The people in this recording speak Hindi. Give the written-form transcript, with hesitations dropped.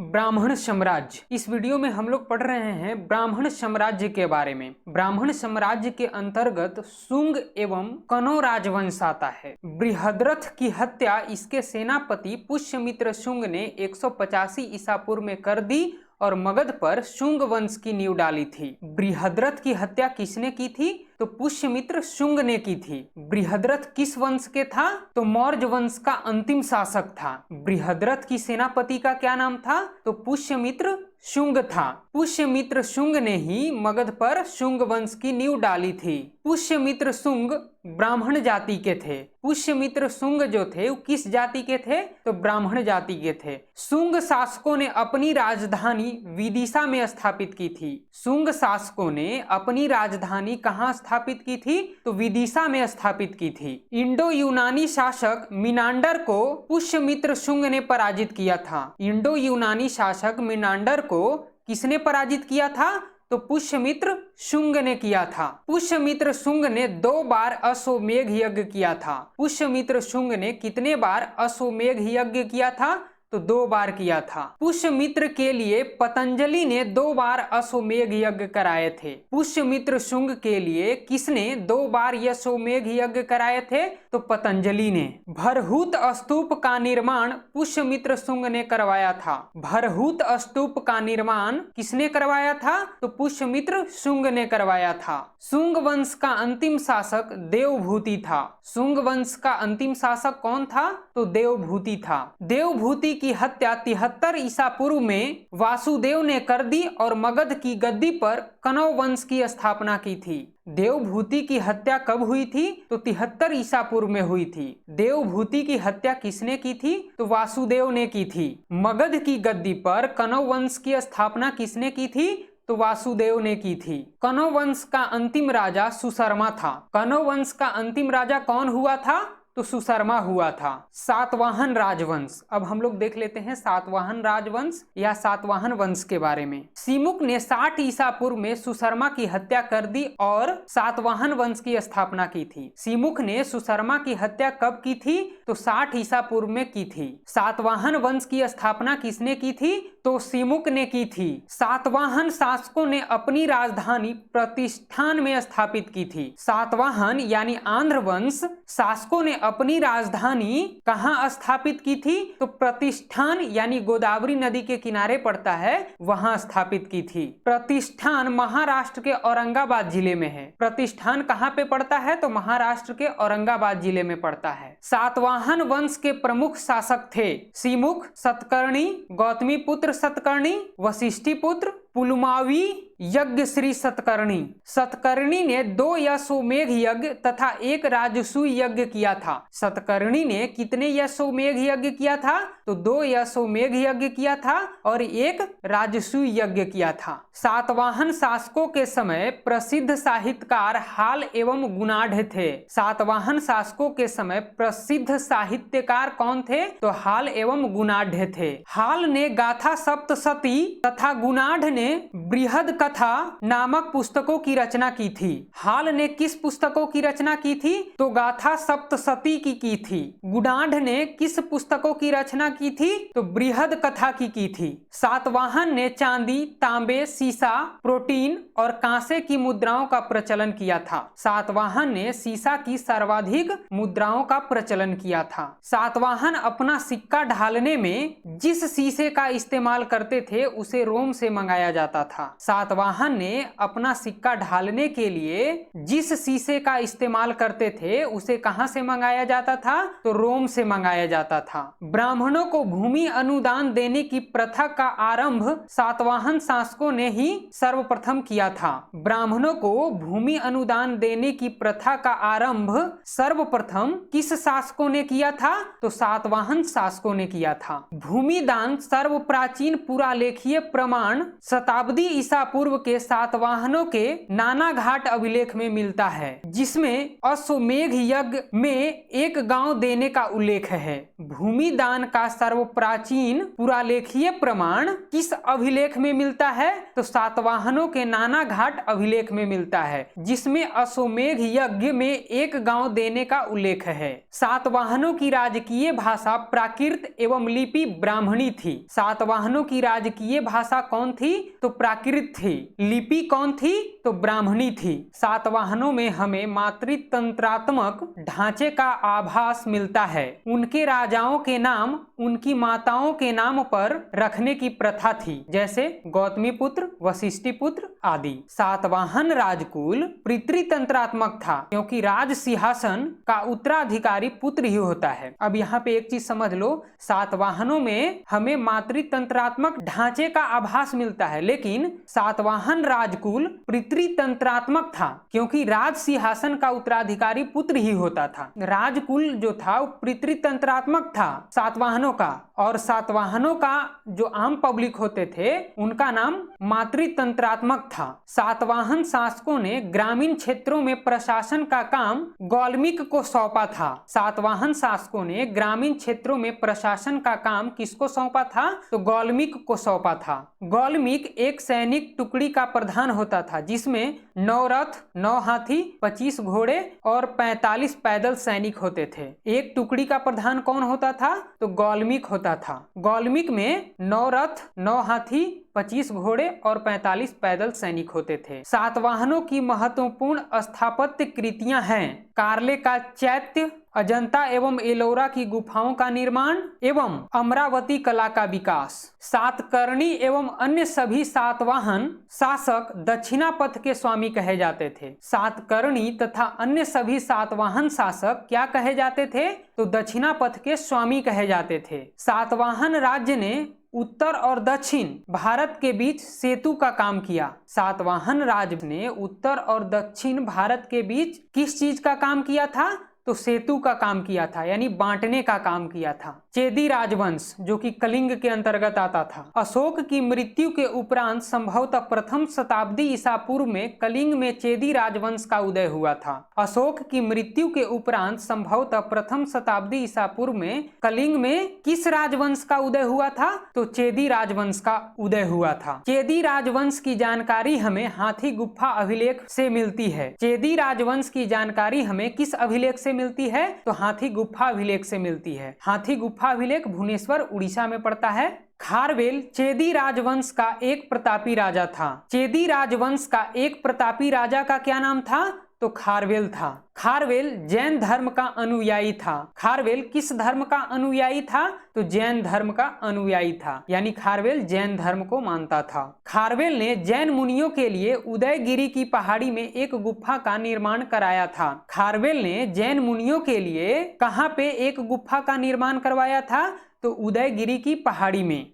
ब्राह्मण साम्राज्य। इस वीडियो में हम लोग पढ़ रहे हैं ब्राह्मण साम्राज्य के बारे में। ब्राह्मण साम्राज्य के अंतर्गत शुंग एवं कनौ राजवंश आता है। बृहद्रथ की हत्या इसके सेनापति पुष्यमित्र शुंग ने 185 ईसा पूर्व में कर दी और मगध पर शुंग वंश की नींव डाली थी। बृहद्रथ की हत्या किसने की थी? तो पुष्यमित्र शुंग ने की थी। बृहद्रथ किस वंश के था? तो मौर्य वंश का अंतिम शासक था। बृहद्रथ की सेनापति का क्या नाम था? तो पुष्यमित्र शुंग था। पुष्यमित्र शुंग ने ही मगध पर शुंग वंश की नींव डाली थी। पुष्यमित्र शुंग ब्राह्मण जाति के थे। पुष्यमित्र शुंग जो थे वो किस जाति के थे? तो ब्राह्मण जाति के थे। शुंग शासकों ने अपनी राजधानी विदिशा में स्थापित की थी। शुंग शासकों ने अपनी राजधानी कहाँ स्थापित की थी? तो विदिशा में स्थापित की थी। इंडो यूनानी शासक मिनांडर को पुष्यमित्र शुंग ने पराजित किया था। इंडो यूनानी शासक मिनांडर को किसने पराजित किया था? तो पुष्यमित्र शुंग ने किया था। पुष्यमित्र शुंग ने 2 बार अश्वमेध यज्ञ किया था। पुष्यमित्र शुंग ने कितने बार अश्वमेध यज्ञ किया था? तो 2 बार किया था। पुष्यमित्र के लिए पतंजलि ने 2 बार अश्वमेध यज्ञ कराए थे। पुष्यमित्र शुंग के लिए किसने 2 बार अश्वमेध यज्ञ कराए थे? तो पतंजलि ने। भरहुत स्तूप का निर्माण पुष्यमित्र शुंग ने करवाया था। भरहुत स्तूप का निर्माण किसने करवाया था? तो पुष्यमित्र शुंग ने करवाया था। शुंग वंश का अंतिम शासक देवभूति था। शुंग वंश का अंतिम शासक कौन था? तो देवभूति था। देवभूति की हत्या 73 ईसा पूर्व में वासुदेव ने कर दी और मगध की गद्दी पर कनौ वंश की स्थापना की थी। देवभूति की हत्या कब हुई थी? तो 73 ईसा पूर्व में हुई थी। देवभूति की हत्या किसने की थी? तो वासुदेव ने की थी। मगध की गद्दी पर कनौ वंश की स्थापना किसने की थी? तो वासुदेव ने की थी। कनौ वंश का अंतिम राजा सुशर्मा था। कनौ वंश का अंतिम राजा कौन हुआ था? तो सुशर्मा हुआ था। सातवाहन राजवंश। अब हम लोग देख लेते हैं सातवाहन राजवंश या सातवाहन वंश के बारे में। सीमुक ने 60 ईसा पूर्व में सुशर्मा की हत्या कर दी और सातवाहन वंश की स्थापना की थी। सीमुक ने सुशर्मा की हत्या कब की थी? तो 60 ईसा पूर्व में की थी। सातवाहन वंश की स्थापना किसने की थी? तो सीमुक ने की थी। सातवाहन शासकों ने अपनी राजधानी प्रतिष्ठान में स्थापित की थी। सातवाहन यानी आंध्र वंश शासकों ने अपनी राजधानी कहाँ स्थापित की थी? तो प्रतिष्ठान यानी गोदावरी नदी के किनारे पड़ता है, वहां स्थापित की थी। प्रतिष्ठान महाराष्ट्र के औरंगाबाद जिले में है। प्रतिष्ठान कहाँ पे पड़ता है? तो महाराष्ट्र के औरंगाबाद जिले में पड़ता है। सातवाहन वंश के प्रमुख शासक थे सीमुक, सतकर्णी, गौतमी पुत्र सतकर्णी, वशिष्ठी पुत्र पुलमावी, यज्ञ श्री सतकर्णी। सतकर्णी ने 2 अश्वमेध यज्ञ तथा 1 राजसूय यज्ञ किया था। सतकर्णी ने कितने अश्वमेध यज्ञ किया था? तो 2 अश्वमेध यज्ञ किया था और 1 राजसूय यज्ञ किया था। सातवाहन शासकों के समय प्रसिद्ध साहित्यकार हाल एवं गुणाढ़ थे। सातवाहन शासकों के समय प्रसिद्ध साहित्यकार कौन थे? तो हाल एवं गुणाढ़ थे। हाल ने गाथा सप्तशती तथा गुणाढ़ ने बृहद कथा नामक पुस्तकों की रचना की थी। हाल ने किस पुस्तकों की रचना की थी? तो गाथा सप्तशती की थी। गुणाढ़ ने किस पुस्तकों की रचना की थी? तो बृहद कथा की थी। सातवाहन ने चांदी, तांबे, सीसा, प्रोटीन और कांसे की मुद्राओं का प्रचलन किया था। सातवाहन ने सीसा की सर्वाधिक मुद्राओं का प्रचलन किया था। सातवाहन अपना सिक्का ढालने में जिस शीशे का इस्तेमाल करते थे उसे रोम से मंगाया जाता था। सातवाहन ने अपना सिक्का ढालने के लिए जिस शीशे का इस्तेमाल करते थे उसे कहां से मंगाया जाता था? तो रोम से मंगाया जाता था। ब्राह्मणों को भूमि अनुदान देने की प्रथा का आरंभ सातवाहन शासकों ने ही सर्वप्रथम किया था। ब्राह्मणों को भूमि अनुदान देने की प्रथा का आरंभ सर्वप्रथम किस शासकों ने किया था? तो सातवाहन शासकों ने किया था। भूमि दान सर्व प्राचीन पुरालेखीय प्रमाण शताब्दी ईसा पूर्व पूर्व के सातवाहनों के नाना घाट अभिलेख में मिलता है, जिसमें अश्वमेघ यज्ञ में एक गांव देने का उल्लेख है। भूमि दान का सर्वप्राचीन पुरालेखीय प्रमाण किस अभिलेख में मिलता है? तो सातवाहनों के नाना घाट अभिलेख में मिलता है, जिसमें अश्वमेघ यज्ञ में एक गांव देने का उल्लेख है। सातवाहनों की राजकीय भाषा प्राकृत एवं लिपि ब्राह्मणी थी। सातवाहनों की राजकीय भाषा कौन थी? तो प्राकृत थी। लिपि कौन थी? तो ब्राह्मणी थी। सातवाहनों में हमें मातृतंत्रात्मक ढांचे का आभास मिलता है। उनके राजाओं के नाम उनकी माताओं के नाम पर रखने की प्रथा थी, जैसे गौतमी पुत्र, वशिष्ठी पुत्र आदि। सातवाहन राजकुल पितृतंत्रात्मक था, क्योंकि राज सिंहासन का उत्तराधिकारी पुत्र ही होता है। अब यहाँ पे एक चीज समझ लो, सातवाहनों में हमें मातृतंत्रात्मक ढांचे का आभास मिलता है, लेकिन सातवाहन राजकुल पितृतंत्रात्मक था, क्योंकि राज सिंहासन का उत्तराधिकारी पुत्र ही होता था। राजकुल जो था वो पितृतंत्रात्मक था सातवाहनों का, और सातवाहनों का जो आम पब्लिक होते थे उनका नाम मातृतंत्रात्मक था। सातवाहन शासकों ने ग्रामीण क्षेत्रों में प्रशासन का काम गौलमिक को सौंपा था। सातवाहन शासकों ने ग्रामीण क्षेत्रों में प्रशासन का काम किसको सौंपा था? तो गौलमिक को सौंपा था। गौलमिक एक सैनिक टुकड़ी का प्रधान होता था, जिसमें 9 रथ, 9 हाथी, 25 घोड़े और 45 पैदल सैनिक होते थे। एक टुकड़ी का प्रधान कौन होता था? तो गौलमिक होता था। गौलमिक में 9 रथ, 9 हाथी, 25 घोड़े और 45 पैदल सैनिक होते थे। सातवाहनों की महत्वपूर्ण स्थापत्य कृतियां हैं कार्ले का चैत्य, अजंता एवं एलोरा की गुफाओं का निर्माण एवं अमरावती कला का विकास। सातकर्णी एवं अन्य सभी सातवाहन शासक दक्षिणापथ के स्वामी कहे जाते थे। सातकर्णी तथा अन्य सभी सातवाहन शासक क्या कहे जाते थे? तो दक्षिणापथ के स्वामी कहे जाते थे। सातवाहन राज्य ने उत्तर और दक्षिण भारत के बीच सेतु का काम किया। सातवाहन राज्य ने उत्तर और दक्षिण भारत के बीच किस चीज का काम किया था? तो सेतु का काम किया था, यानी बांटने का काम किया था। चेदी राजवंश जो कि कलिंग के अंतर्गत आता था। अशोक की मृत्यु के उपरांत संभवतः प्रथम शताब्दी ईसा पूर्व में कलिंग में चेदी राजवंश का उदय हुआ था। अशोक की मृत्यु के उपरांत संभवतः प्रथम शताब्दी ईसा पूर्व में कलिंग में किस राजवंश का उदय हुआ था? तो चेदी राजवंश का उदय हुआ था। चेदी राजवंश की जानकारी हमें हाथी गुफा अभिलेख से मिलती है। चेदी राजवंश की जानकारी हमें किस अभिलेख से मिलती है? तो हाथी गुफा अभिलेख से मिलती है। हाथी गुफा अभिलेख भुवनेश्वर उड़ीसा में पड़ता है। खारवेल चेदी राजवंश का एक प्रतापी राजा था। चेदी राजवंश का एक प्रतापी राजा का क्या नाम था? तो खारवेल था। खारवेल जैन धर्म का अनुयायी था। खारवेल किस धर्म का अनुयायी था? तो जैन धर्म का अनुयायी था, यानी खारवेल जैन धर्म को मानता था। खारवेल ने जैन मुनियों के लिए उदयगिरी की पहाड़ी में एक गुफा का निर्माण कराया था। खारवेल ने जैन मुनियों के लिए कहाँ पे एक गुफा का निर्माण करवाया था? तो उदयगिरी की पहाड़ी में।